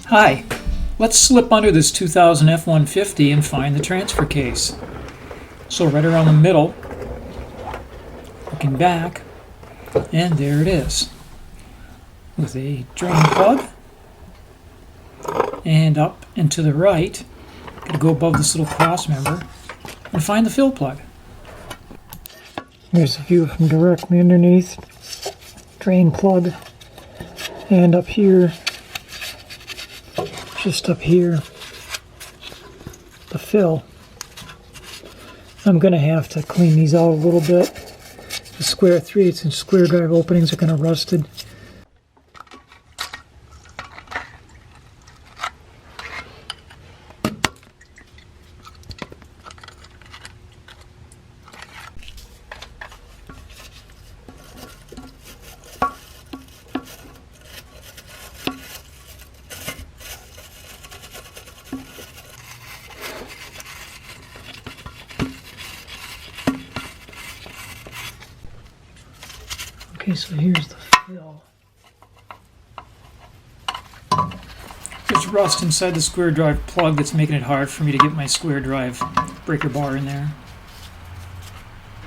Hi, let's slip under this 2000 F-150 and find the transfer case. So right around the middle, looking back, and there it is, with a drain plug, and up and to the right, gotta go above this little cross member and find the fill plug. Here's a view from directly underneath, drain plug, and up here, just up here, the fill. I'm going to have to clean these out a little bit. The square 3/8" square drive openings are kind of rusted. Okay, so here's the fill. There's rust inside the square drive plug that's making it hard for me to get my square drive breaker bar in there.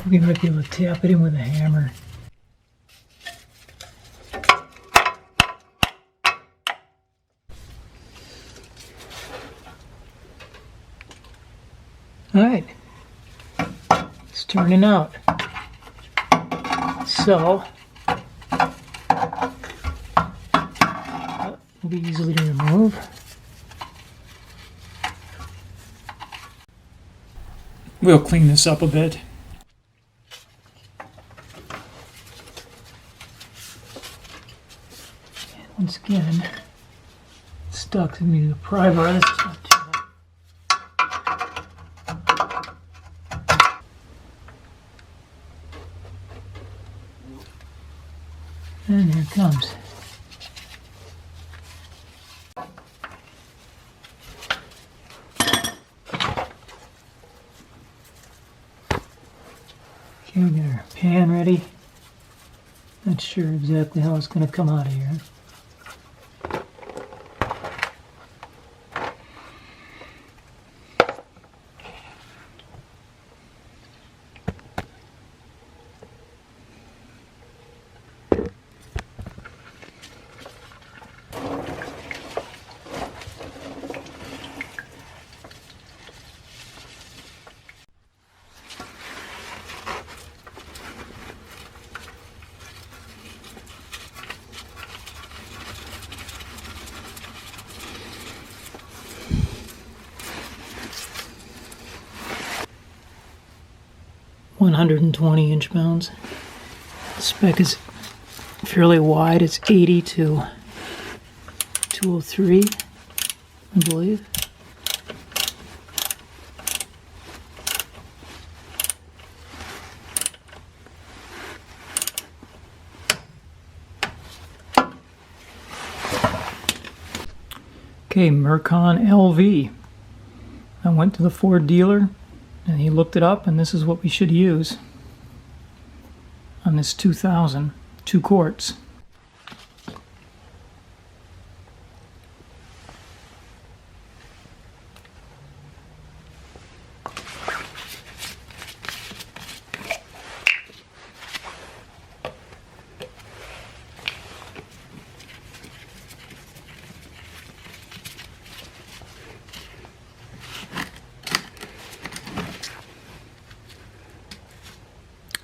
We might be able to tap it in with a hammer. Alright, it's turning out. So, will be easily to remove. We'll clean this up a bit. Once again, it's stuck to me to the pry bar. This is not too bad. And here it comes. Okay, we got our pan ready. Not sure exactly how it's going to come out of here. (120 inch-pounds). The spec is fairly wide. It's 80 to 203, I believe. Okay, Mercon LV. I went to the Ford dealer and he looked it up, and this is what we should use on this 2000, 2 quarts.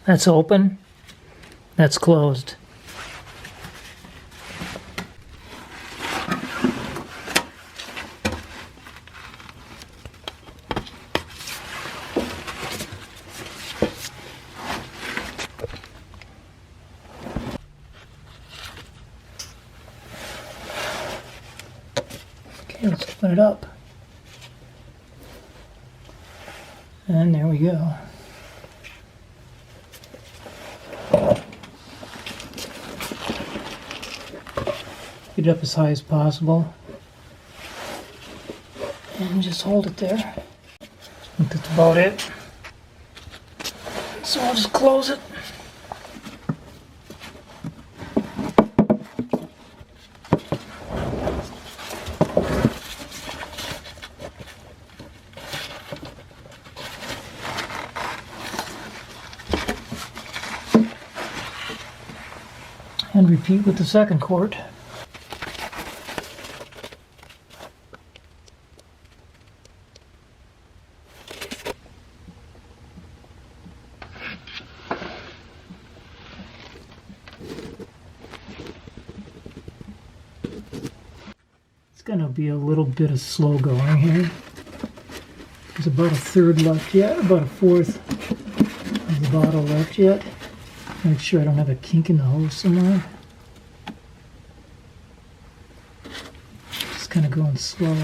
That's open, that's closed. Okay, let's open it up. And there we go. Get it up as high as possible and just hold it there. I think that's about it. So I'll just close it. And repeat with the second quart. It's going to be a little bit of slow going here. There's about a third left yet, about a fourth of the bottle left yet. Make sure I don't have a kink in the hose somewhere. Just kind of going slow.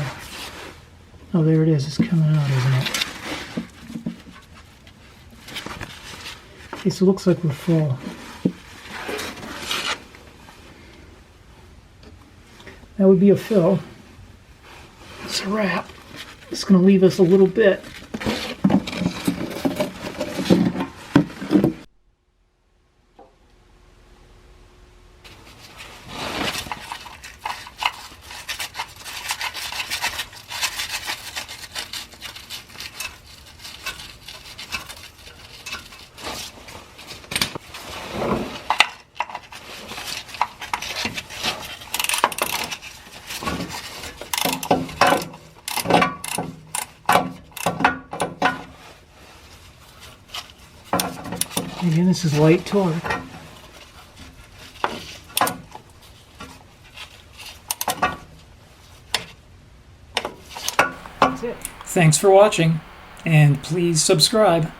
Oh, there it is. It's coming out, isn't it? Okay, so it looks like we're full. That would be a fill. It's a wrap. It's going to leave us a little bit. Again, this is light torque. That's it. Thanks for watching, and please subscribe.